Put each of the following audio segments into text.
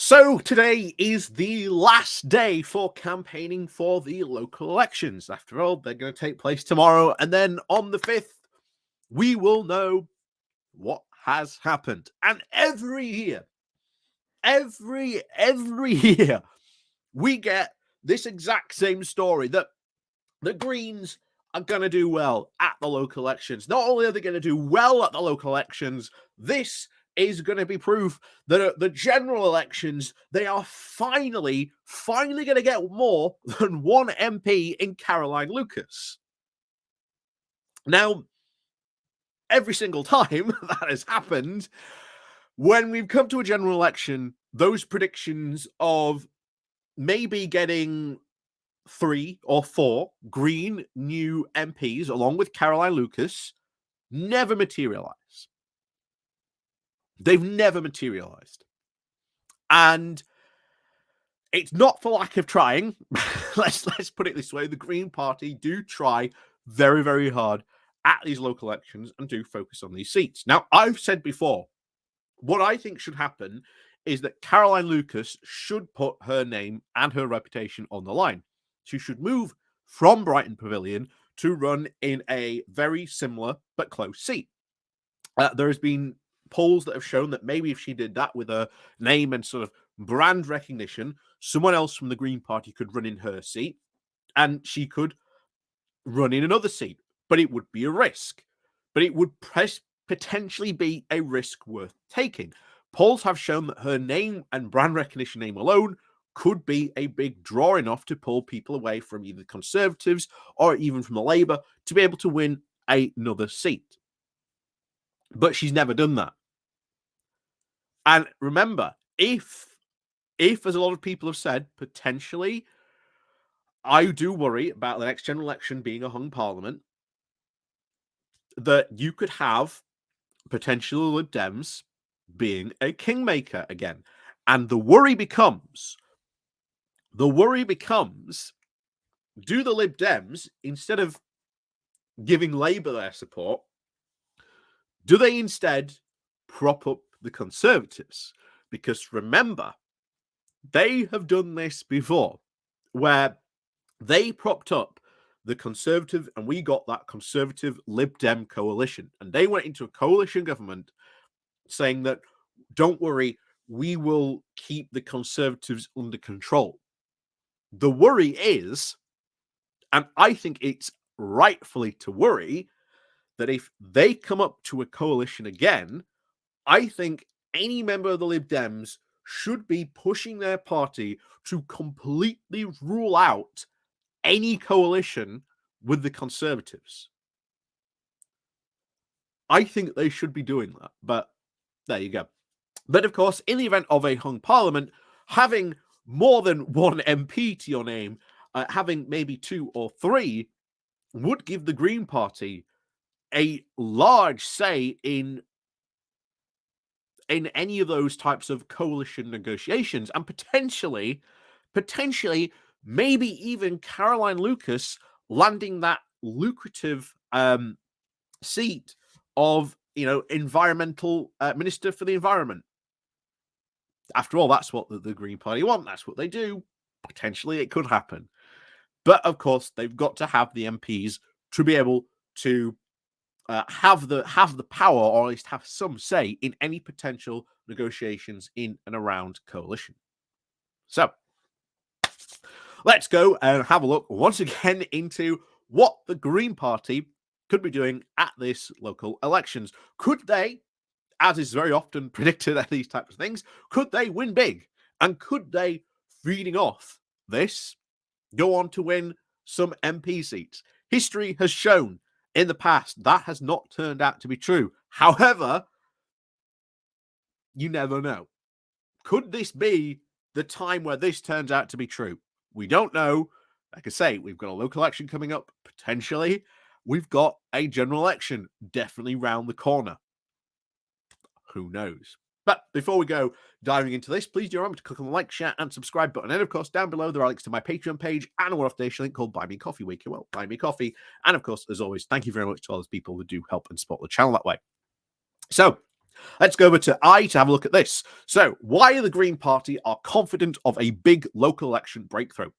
So today is the last day for campaigning for the local elections. After all, they're going to take place tomorrow, and then on the 5th, we will know what has happened. And every year, every year, we get this exact same story that the Greens are going to do well at the local elections. Not only are they going to do well at the local elections, this is going to be proof that at the general elections, they are finally going to get more than one MP in Caroline Lucas. Now, every single time that has happened, when we've come to a general election, those predictions of maybe getting 3 or 4 Green new MPs along with Caroline Lucas never materialize. They've never materialized. And it's not for lack of trying. let's put it this way. The Green Party do try very, very hard at these local elections and do focus on these seats. Now, I've said before, what I think should happen is that Caroline Lucas should put her name and her reputation on the line. She should move from Brighton Pavilion to run in a very similar but close seat. There has been polls that have shown that maybe if she did that with her name and sort of brand recognition, someone else from the Green Party could run in her seat and she could run in another seat. But it would be a risk. But it would potentially be a risk worth taking. Polls have shown that her name and brand recognition name alone could be a big draw enough to pull people away from either the Conservatives or even from the Labour to be able to win another seat. But she's never done that. And remember, if as a lot of people have said, potentially, I do worry about the next general election being a hung parliament, that you could have potential Lib Dems being a kingmaker again. And the worry becomes, do the Lib Dems, instead of giving Labour their support, do they instead prop up the Conservatives? Because remember, they have done this before, where they propped up the Conservative, and we got that Conservative Lib Dem coalition. And they went into a coalition government saying that, don't worry, we will keep the Conservatives under control. The worry is, and I think it's rightfully to worry, that if they come up to a coalition again, I think any member of the Lib Dems should be pushing their party to completely rule out any coalition with the Conservatives. I think they should be doing that, but there you go. But of course, in the event of a hung parliament, having more than one MP to your name, having maybe 2 or 3, would give the Green Party a large say in any of those types of coalition negotiations, and potentially, maybe even Caroline Lucas landing that lucrative seat of, environmental minister for the environment. After all, that's what the Green Party want. That's what they do. Potentially, it could happen. But of course, they've got to have the MPs to be able to have the power, or at least have some say in any potential negotiations in and around coalition. So let's go and have a look once again into what the Green Party could be doing at this local elections. Could they, as is very often predicted at these types of things, could they win big? And could they, feeding off this, go on to win some MP seats? History has shown in the past that has not turned out to be true. However, you never know. Could this be the time where this turns out to be true? We don't know. Like I say, we've got a local election coming up, potentially. We've got a general election definitely round the corner. Who knows? But before we go diving into this, please do remember to click on the like, share, and subscribe button. And of course, down below, there are links to my Patreon page and a one-off donation link called Buy Me Coffee, where you can, buy me coffee. And of course, as always, thank you very much to all those people who do help and support the channel that way. So, Let's go over to I to have a look at this. So, why the Green Party are confident of a big local election breakthrough.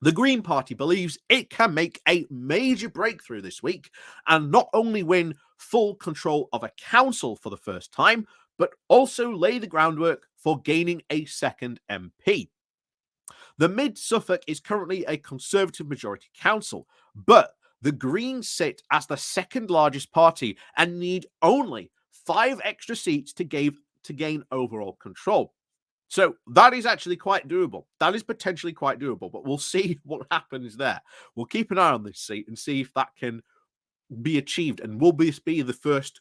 The Green Party believes it can make a major breakthrough this week and not only win full control of a council for the first time, but also lay the groundwork for gaining a second MP. The Mid Suffolk is currently a Conservative majority council, but the Greens sit as the second largest party and need only 5 extra seats to gain overall control. So that is actually quite doable. That is potentially quite doable, but we'll see what happens there. We'll keep an eye on this seat and see if that can be achieved, and will this be the first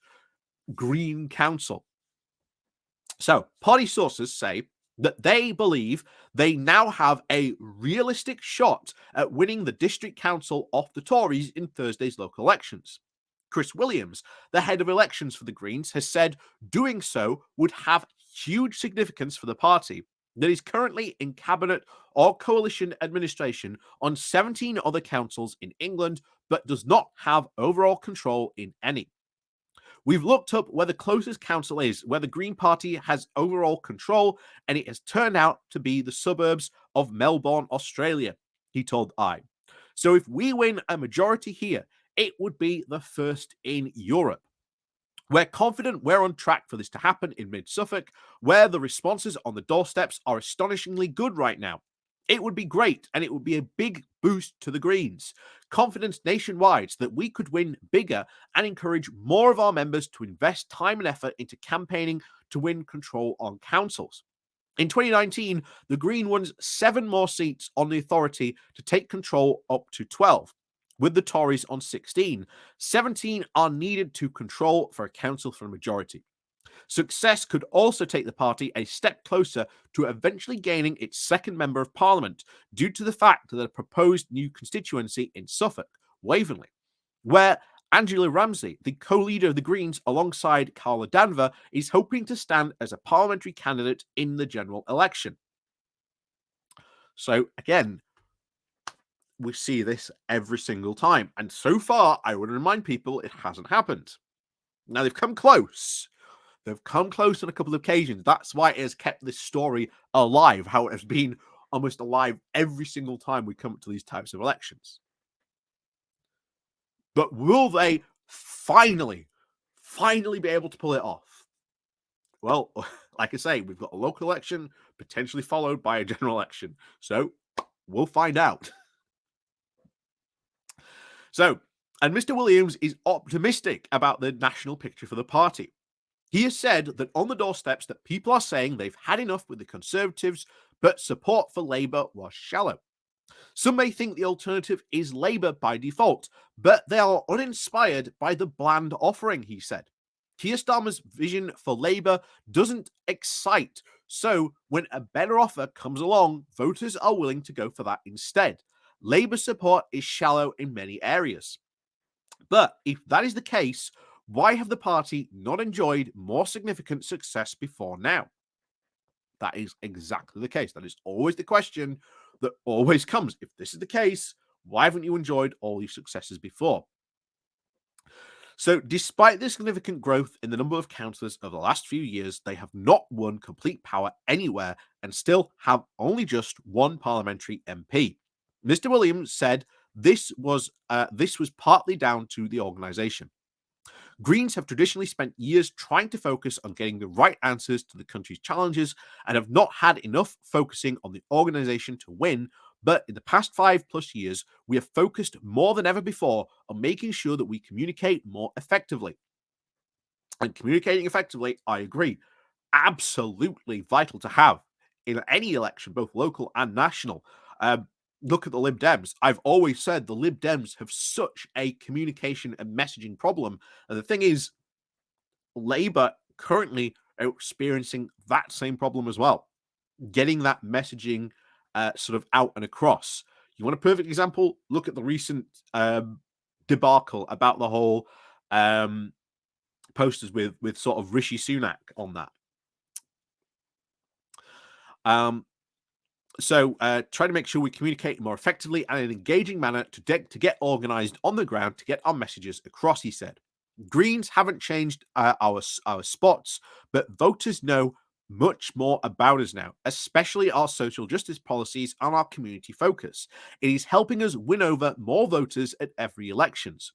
Green council? So, party sources say that they believe they now have a realistic shot at winning the district council off the Tories in Thursday's local elections. Chris Williams, the head of elections for the Greens, has said doing so would have huge significance for the party that is currently in cabinet or coalition administration on 17 other councils in England, but does not have overall control in any. We've looked up where the closest council is, where the Green Party has overall control, and it has turned out to be the suburbs of Melbourne, Australia, he told I. So if we win a majority here, it would be the first in Europe. We're confident we're on track for this to happen in Mid Suffolk, where the responses on the doorsteps are astonishingly good right now. It would be great, and it would be a big boost to the Greens. Confidence nationwide that we could win bigger and encourage more of our members to invest time and effort into campaigning to win control on councils. In 2019, the Green won 7 more seats on the authority to take control up to 12, with the Tories on 16. 17 are needed to control for a council for a majority. Success could also take the party a step closer to eventually gaining its second member of parliament due to the fact that a proposed new constituency in Suffolk, Waveney, where Angela Ramsey, the co-leader of the Greens alongside Carla Danver, is hoping to stand as a parliamentary candidate in the general election. So again, we see this every single time. And so far, I would remind people it hasn't happened. Now, they've come close. They've come close on a couple of occasions. That's why it has kept this story alive, how it has been almost alive every single time we come to these types of elections. But will they finally be able to pull it off? Well, like I say, we've got a local election, potentially followed by a general election. So we'll find out. So, and Mr. Williams is optimistic about the national picture for the party. He has said that on the doorsteps that people are saying they've had enough with the Conservatives, but support for Labour was shallow. Some may think the alternative is Labour by default, but they are uninspired by the bland offering, he said. Keir Starmer's vision for Labour doesn't excite, so when a better offer comes along, voters are willing to go for that instead. Labour support is shallow in many areas. But if that is the case, why have the party not enjoyed more significant success before now? That is exactly the case. That is always the question that always comes. If this is the case, why haven't you enjoyed all these successes before? So, despite the significant growth in the number of councillors over the last few years, they have not won complete power anywhere and still have only just one parliamentary MP. Mr. Williams said this was partly down to the organisation. Greens have traditionally spent years trying to focus on getting the right answers to the country's challenges and have not had enough focusing on the organisation to win. But in the past 5+ years, we have focused more than ever before on making sure that we communicate more effectively. And communicating effectively, I agree, absolutely vital to have in any election, both local and national. Look at the Lib Dems. I've always said the Lib Dems have such a communication and messaging problem. And the thing is, Labour currently are experiencing that same problem as well, getting that messaging sort of out and across. You want a perfect example? Look at the recent debacle about the whole posters with sort of Rishi Sunak on that. So try to make sure we communicate more effectively and in an engaging manner to get organised on the ground to get our messages across, he said. Greens haven't changed our spots, but voters know much more about us now, especially our social justice policies and our community focus. It is helping us win over more voters at every elections.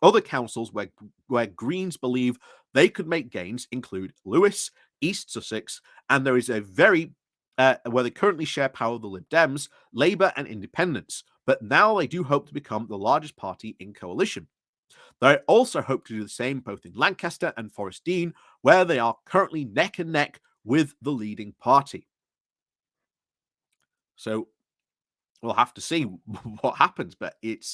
Other councils where Greens believe they could make gains include Lewis, East Sussex, and there is a very where they currently share power with the Lib Dems, Labour, and Independents. But now they do hope to become the largest party in coalition. They also hope to do the same both in Lancaster and Forest Dean, where they are currently neck and neck with the leading party. So we'll have to see what happens, but it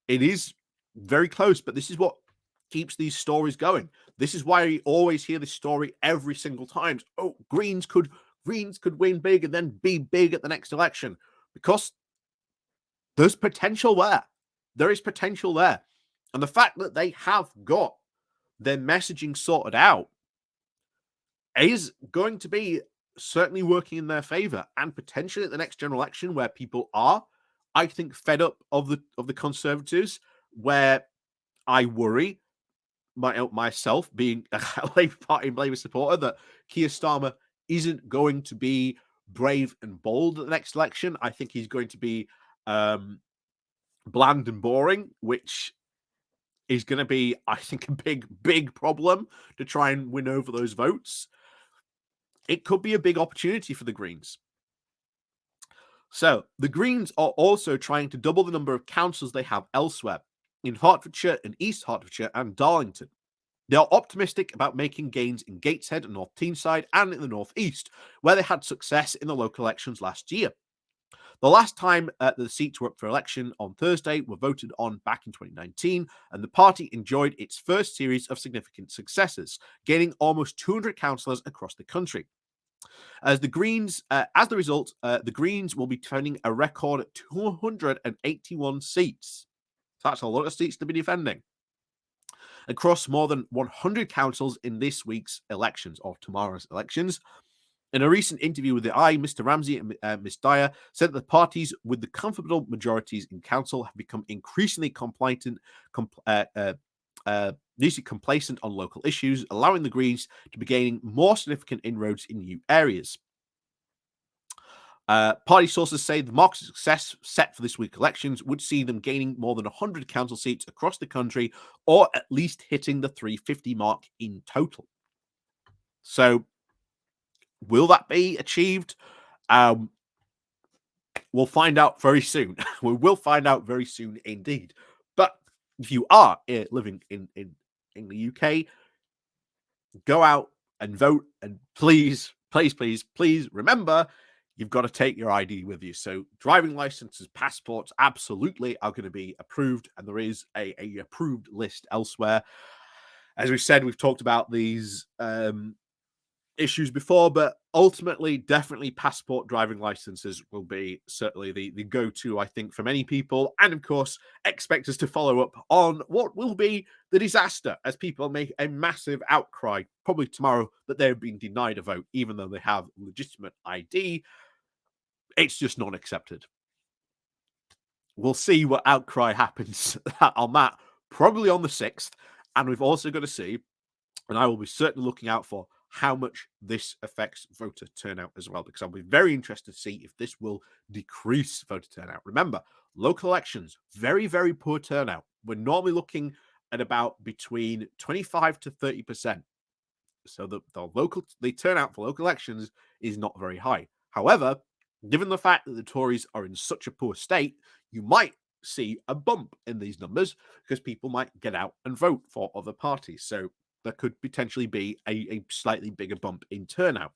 is very close. But this is what keeps these stories going. This is why we always hear this story every single time. Oh, Greens could win big and then be big at the next election, because there's potential there. There is potential there. And the fact that they have got their messaging sorted out is going to be certainly working in their favor, and potentially at the next general election where people are, I think, fed up of the Conservatives, where I worry myself being a Labour Party and Labour supporter that Keir Starmer isn't going to be brave and bold at the next election. I think he's going to be bland and boring, which is going to be, I think, a big problem to try and win over those votes. It could be a big opportunity for the Greens. So the Greens are also trying to double the number of councils they have elsewhere, in Hertfordshire and East Hertfordshire and Darlington. They are optimistic about making gains in Gateshead and North Teesside and in the North East, where they had success in the local elections last year. The last time the seats were up for election on Thursday were voted on back in 2019, and the party enjoyed its first series of significant successes, gaining almost 200 councillors across the country. As the result, the Greens will be turning a record 281 seats. So that's a lot of seats to be defending across more than 100 councils in this week's elections, or tomorrow's elections. In a recent interview with the Eye, Mr. Ramsey and Ms. Dyer said that the parties with the comfortable majorities in council have become increasingly complacent on local issues, allowing the Greens to be gaining more significant inroads in new areas. Party sources say the market success set for this week's elections would see them gaining more than 100 council seats across the country, or at least hitting the 350 mark in total. So, will that be achieved? We'll find out very soon. We will find out very soon indeed. But if you are living in the UK, go out and vote. And please remember, you've got to take your ID with you. So driving licenses, passports, absolutely are going to be approved. And there is a approved list elsewhere. As we've said, we've talked about these issues before, but ultimately, definitely passport, driving licenses will be certainly the go-to, I think, for many people. And of course, expect us to follow up on what will be the disaster as people make a massive outcry, probably tomorrow, that they've been denied a vote, even though they have legitimate ID. It's just not accepted. We'll see what outcry happens on that, probably on the 6th. And we've also got to see, and I will be certainly looking out for, how much this affects voter turnout as well, because I'll be very interested to see if this will decrease voter turnout. Remember, local elections, very, very poor turnout. We're normally looking at about between 25 to 30%. So the turnout for local elections is not very high. However, given the fact that the Tories are in such a poor state, you might see a bump in these numbers because people might get out and vote for other parties. So there could potentially be a slightly bigger bump in turnout.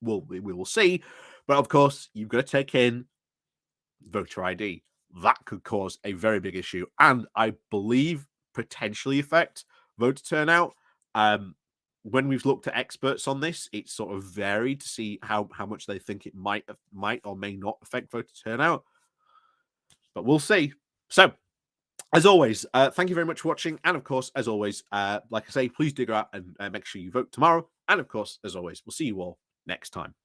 We will see. But of course, you've got to take in voter ID. That could cause a very big issue, and I believe potentially affect voter turnout. When we've looked at experts on this, it's sort of varied to see how much they think it might or may not affect voter turnout. But we'll see. So, as always, thank you very much for watching. And of course, as always, like I say, please do go out and make sure you vote tomorrow. And of course, as always, we'll see you all next time.